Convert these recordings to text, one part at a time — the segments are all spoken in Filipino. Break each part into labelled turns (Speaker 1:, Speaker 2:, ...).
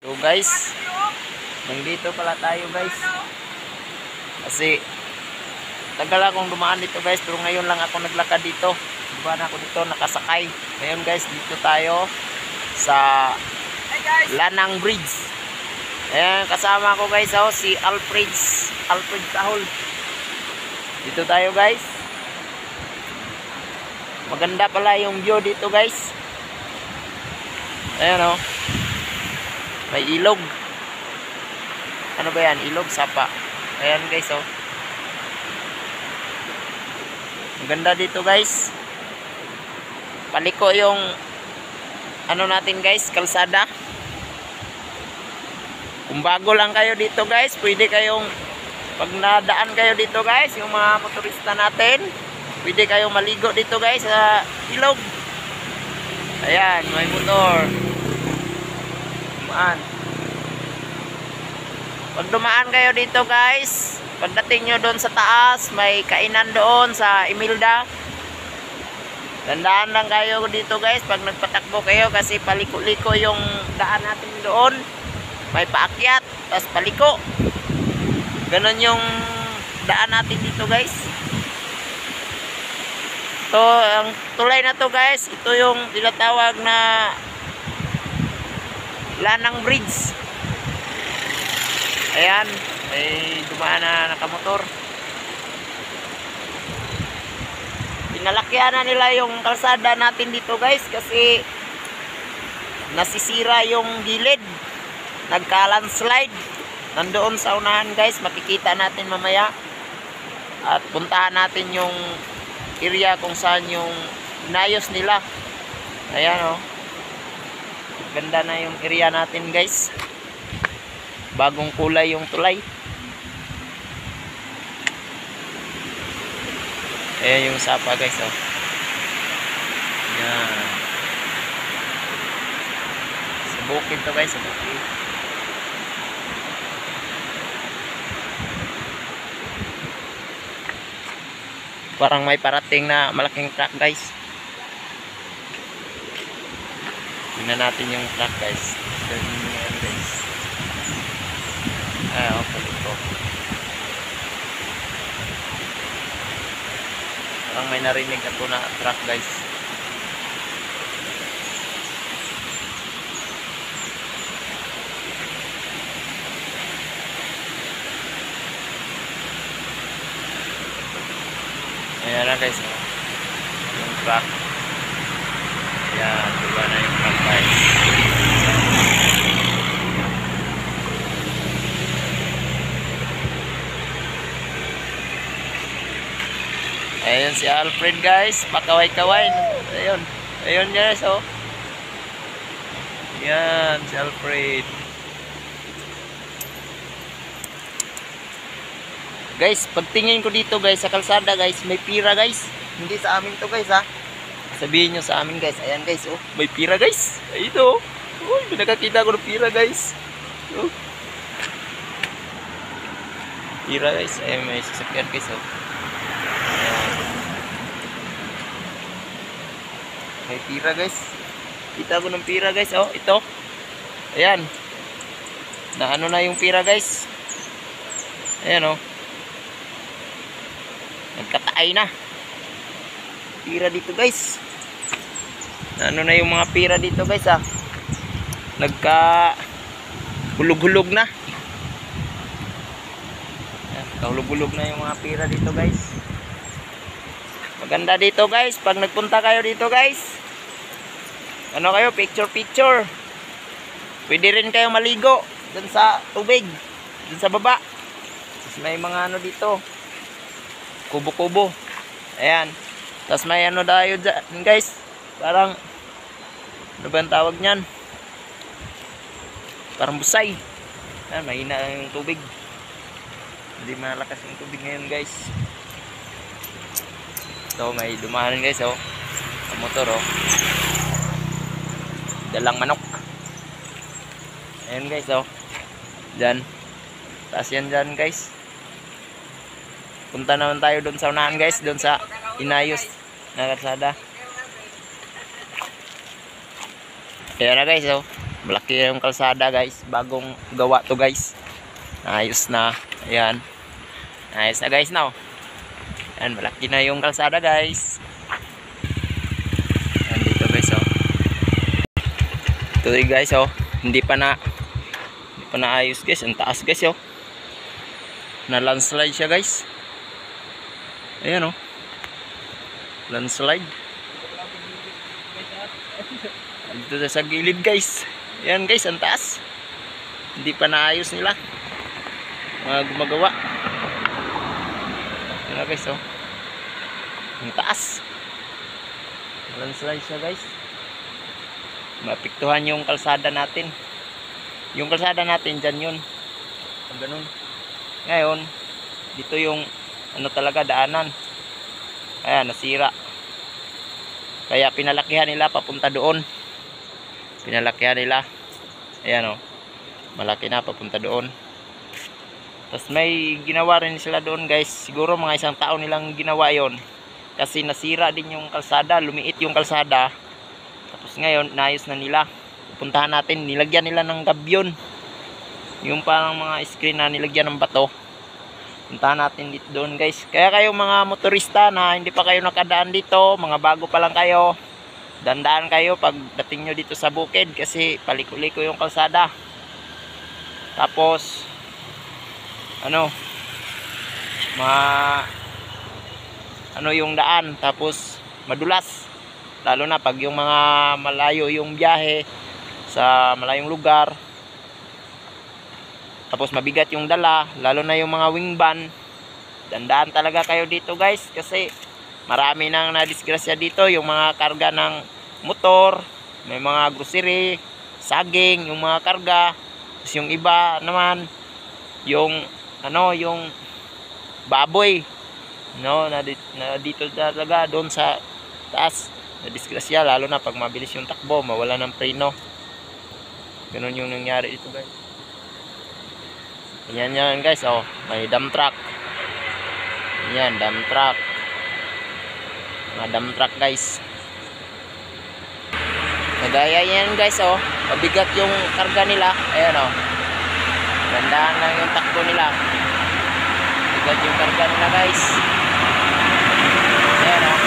Speaker 1: So guys, nandito pala tayo guys. Kasi tagal akong dumaan dito guys, pero ngayon lang ako naglakad dito. Dumaan ako dito, nakasakay. Ngayon guys, dito tayo sa Lanang Bridge. Ayan, kasama ko guys, oh, si Alfred Tahol. Dito tayo guys. Maganda pala yung view dito guys. Ayan oh. May ilog. Ano ba yan? Ilog, sapa. Ayan guys oh. Maganda dito guys. Paliko yung ano natin guys, kalsada. Kung bago lang kayo dito guys, pwede kayong pag nadaan kayo dito guys, yung mga motorista natin, pwede kayong maligo dito guys sa ilog. Ayan, may motor. Dumaan. Pag dumaan kayo dito guys, pagdating nyo doon sa taas, may kainan doon sa Imelda. Dandaan lang kayo dito guys pag nagpatakbo kayo kasi paliko-liko yung daan natin doon. May paakyat, tapos paliko. Ganon yung daan natin dito guys. Ito, ang tulay na to guys, ito yung tinatawag na Lanang Bridge. Ayan, may dumaan na nakamotor. Pinalakyan na nila yung kalsada natin dito guys kasi nasisira yung gilid. Nagka-landslide. Nandoon sa unahan guys, makikita natin mamaya. At puntahan natin yung area kung saan yung inayos nila. Ayan oh. Ganda na yung area natin guys. Bagong kulay yung tulay. Ayan yung sapa guys oh. Ayan. Sa bukid to guys, sa bukid. Parang may parating na malaking truck guys. Tingnan natin yung truck guys. Ganyan guys. Okay ito. Parang may narinig ako na truck guys. Ayan na guys, yung truck. Ayan, diba na yung truck guys. Ayan si Alfred guys, pakaway-kaway. Ayun, ayun guys oh. Ayan si Alfred. Guys, pagtingin ko dito guys sa kalsada guys, may pira guys. Hindi sa amin to guys ha. Sabihin nyo sa amin guys. Ayan guys, oh, may pira guys. Ay ito. Uy, nakakita ko ng pira guys. Oh. Pira guys. Ayan, may sasakyan guys oh. Ayan. May pira guys. Kita ko ng pira guys oh. Ito. Ayan. Na ano na yung pira guys. Ayan oh. Nagkataay na. Pira dito guys. Ano na yung mga pira dito guys ah. Nagka hulog-hulog na. Kahulog-hulog na yung mga pira dito guys. Maganda dito guys. Pag nagpunta kayo dito guys, ano kayo, picture. Pwede rin kayo maligo dun sa tubig, dun sa baba. Tapos may mga ano dito, kubo-kubo. Ayan. Tapos may ano tayo dyan guys. Parang ano ba ang tawag nyan? Parang busay. Ayan, mahina yung tubig. Hindi malakas yung tubig ngayon guys. So may dumahanan guys oh. Ang motor oh. Dalang manok. Ayan guys oh. Dyan. Taas yan dyan guys. Punta naman tayo doon sa unahan guys, doon sa inayos na kalsada. Ayan na guys oh. Malaki na yung kalsada guys. Bagong gawa to guys. Ayos na. Ayan. Ayos na guys now. Ayan, malaki na yung kalsada guys. Ayan dito guys oh. Ito rin guys oh. Hindi pa na ayos guys. Ang taas guys oh. Na landslide siya guys. Ayan oh. Landslide. Dito sa gilid guys. Ayan guys, ang taas. Hindi pa naayos nila. Mga gumagawa. Ayan guys oh. Ang taas. Landslide siya guys. Mapiktuhan yung kalsada natin. Yung kalsada natin dyan yun. Ang ganun. Ngayon, dito yung ano talaga daanan. Ayan, nasira. Kaya pinalakihan nila papunta doon. Pinalakihan nila. Ayan o. Malaki na papunta doon. Tapos may ginawa rin sila doon guys. Siguro mga isang taon nilang ginawa yon. Kasi nasira din yung kalsada. Lumiit yung kalsada. Tapos ngayon, naayos na nila. Pupuntahan natin. Nilagyan nila ng gabyon. Yung parang mga screen na nilagyan ng bato. Puntahan natin dito doon guys. Kaya kayo mga motorista na hindi pa kayo nakadaan dito, mga bago pa lang kayo, dandaan kayo pagdating nyo dito sa bukid kasi paliko-liko yung kalsada. Tapos ano yung daan, tapos madulas. Lalo na pag yung mga malayo yung biyahe sa malayong lugar. Tapos mabigat yung dala, lalo na yung mga wing van. Dandaan talaga kayo dito guys kasi marami nang nadisgrasya dito, yung mga karga ng motor, may mga grocery, saging, yung mga karga. Tapos yung iba naman yung yung baboy, na dito talaga doon sa taas nadisgrasya, lalo na pag mabilis yung takbo, mawala ng preno. Ganun yung nangyari dito guys. Ayan yan guys oh, may dump truck. Ayan, dump truck. Mga dump truck guys. Nagaya yan guys oh, mabigat yung karga nila. Ayan oh. Gandaan lang yung takbo nila. Mabigat yung karga nila guys. Ayan oh.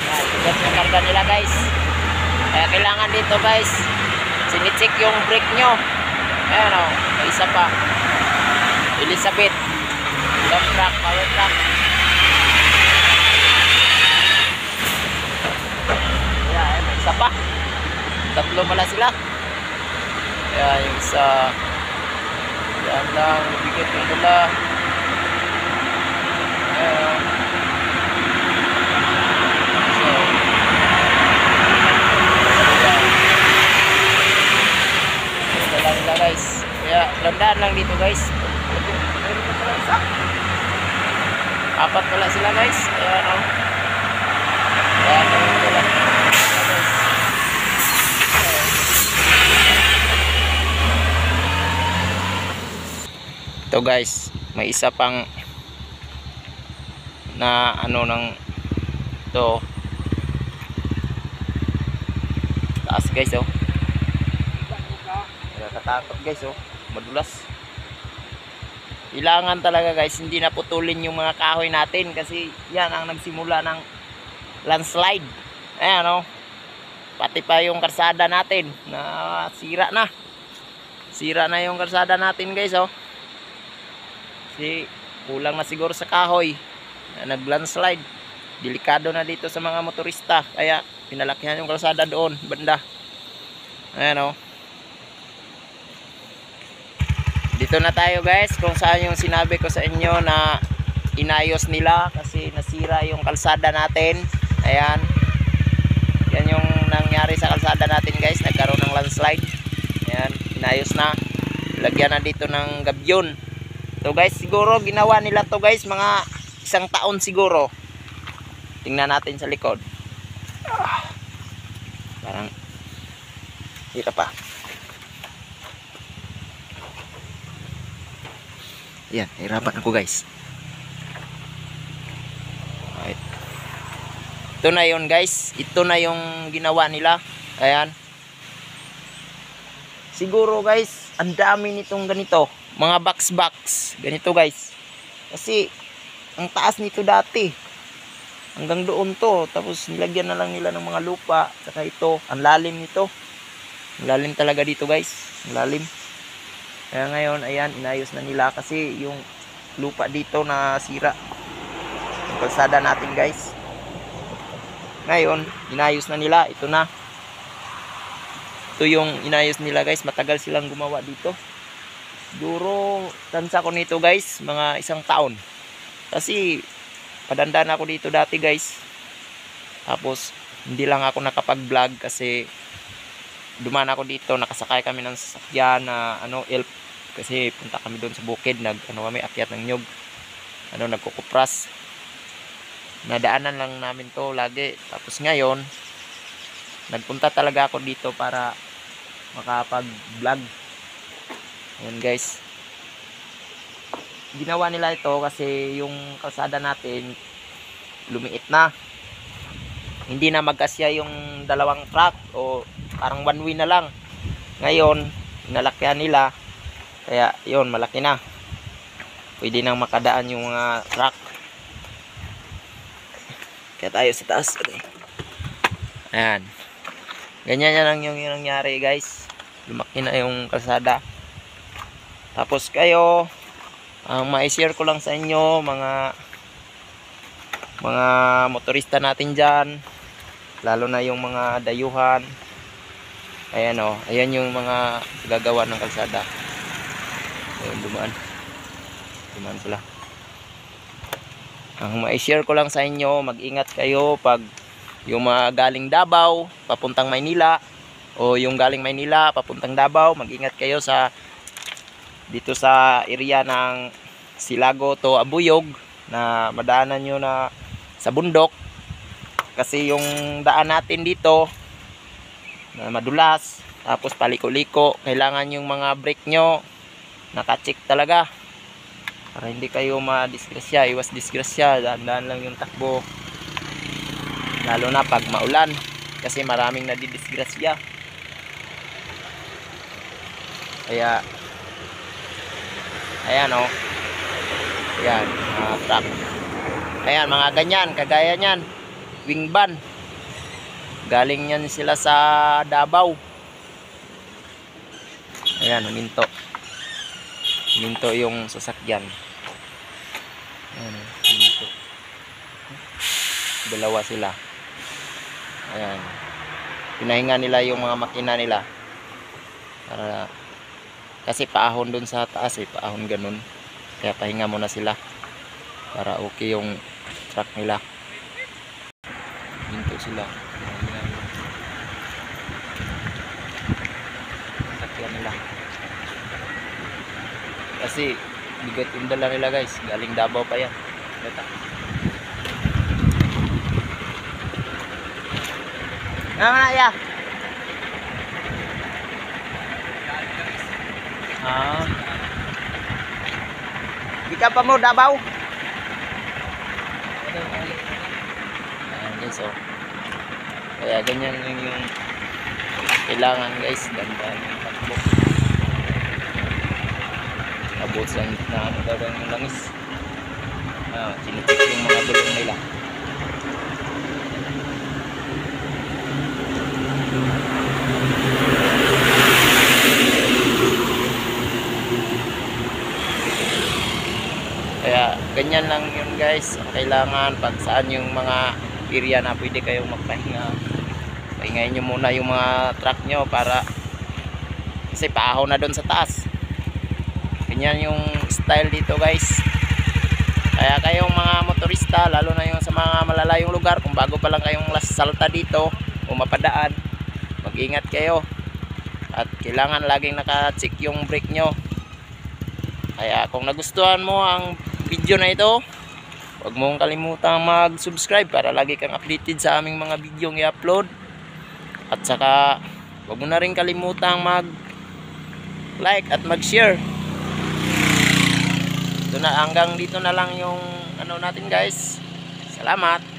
Speaker 1: Ayan, mabigat yung karga nila guys. Kaya kailangan dito guys, sinicheck yung brake nyo. Ayan o, may isa pa. Elizabeth. Dump truck, power truck. Ayan, may isa pa. Tatlo pala sila. Ayan, yung isa. Ayan lang, mabigat yung dala. Ayan. Guys, kaya landaan lang dito guys. Apat pala sila guys. Ayan o. Ayan o yung dala. Ito guys, may isa pang na ng ito taas guys oh. Nakatakot guys oh, madulas. Kailangan talaga guys hindi naputulin yung mga kahoy natin kasi yan ang nagsimula ng landslide. Ayan oh. Pati pa yung kalsada natin na sira na. Sira na yung kalsada natin guys oh. Kasi kulang na siguro sa kahoy na nag-landslide. Delikado na dito sa mga motorista kaya pinalakihan yung kalsada doon banda. Ayan oh. Dito na tayo guys kung saan yung sinabi ko sa inyo na inayos nila kasi nasira yung kalsada natin. Ayan. Yan yung nangyari sa kalsada natin guys, nagkaroon ng landslide. Ayan, inayos na. Lagyan na dito ng gabyon. So guys, siguro ginawa nila to guys mga isang taon siguro. Tingnan natin sa likod. Parang hirap pa. Yan, hirapan ako guys. Right. Ito na yun guys. Ito na yung ginawa nila. Ayan. Siguro guys, ang dami nitong ganito. Mga box. Ganito guys. Kasi, ang taas nito dati. Hanggang doon to. Tapos nilagyan na lang nila ng mga lupa. Saka ito, ang lalim nito. Ang lalim talaga dito guys. Ang lalim. Kaya ngayon, ayan, inayos na nila. Kasi yung lupa dito na sira. Yung kalsada natin guys. Ngayon, inayos na nila. Ito na. Ito yung inayos nila guys. Matagal silang gumawa dito. Siguro, tansa ko nito guys, mga 1 taon. Kasi, padandaan ako dito dati guys. Tapos, hindi lang ako nakapag-vlog kasi dumaan ako dito. Nakasakay kami ng sasakyan na elf. Kasi punta kami doon sa bukid. Kami akyat ng nyug. Nagkukupras. Nadaanan lang namin to lagi. Tapos ngayon, nagpunta talaga ako dito para makapag-vlog. Ayan guys. Ginawa nila ito kasi yung kalsada natin lumiit na. Hindi na magkasya yung 2 truck o parang 1 way na lang. Ngayon, inalakyan nila. Kaya yun, malaki na. Pwede nang makadaan yung mga truck. Kaya tayo sa taas. Ayan. Ganyan na lang yung nangyari guys. Lumaki na yung kalsada. Tapos kayo, ang ma-share ko lang sa inyo mga motorista natin dyan, lalo na yung mga dayuhan. Ayan o, ayan yung mga gagawa ng kalsada. Ayan, dumaan sila. Ang ma-share ko lang sa inyo, mag-ingat kayo pag yung mga galing Davao papuntang Maynila o yung galing Maynila papuntang Davao, mag-ingat kayo dito sa area ng Silago to Abuyog na madaanan nyo na sa bundok. Kasi yung daan natin dito na madulas, tapos paliko-liko, kailangan yung mga brake nyo nakacheck talaga para hindi kayo madisgrasya, iwas disgrasya. Daan-daan lang yung takbo, lalo na pag maulan kasi maraming nadidisgrasya. Kaya ayan o. Ayan, mga truck. Ayan, mga ganyan, kagaya nyan. Wing van. Galing yan sila sa Davao. Ayan, huminto. Huminto yung sasakyan. Ayan, huminto. 2 sila. Ayan. Pinahinga nila yung mga makina nila. Kasi paahon dun sa taas paahon ganun. Kaya pahinga muna sila para okay yung truck nila. Hinto sila. Sakyan nila. Kasi bigat yung dala nila guys. Galing Davao pa yan. Beta. Nga ya. Di ka pa mo Davao? Ayan guys oh. Kaya ganyan yung kailangan guys. Dandan yung takbo. Abot sa na dagang yung langis. Chinecheck yung mga gulong nila. Kaya ganyan lang yun guys. Kailangan pag saan yung mga area na pwede kayong magpahinga, pahingayin nyo muna yung mga truck nyo para kasi paahon na doon sa taas. Ganyan yung style dito guys. Kaya kayong mga motorista, lalo na yung sa mga malalayong lugar, kung bago pa lang kayong salta dito o mapadaan, mag-ingat kayo at kailangan laging naka-check yung brake nyo. Kaya kung nagustuhan mo ang video na ito, huwag mong kalimutang mag-subscribe para lagi kang updated sa aming mga video i-upload. At saka huwag mo na rin kalimutang mag-like at mag-share. Hanggang dito na lang yung natin guys. Salamat.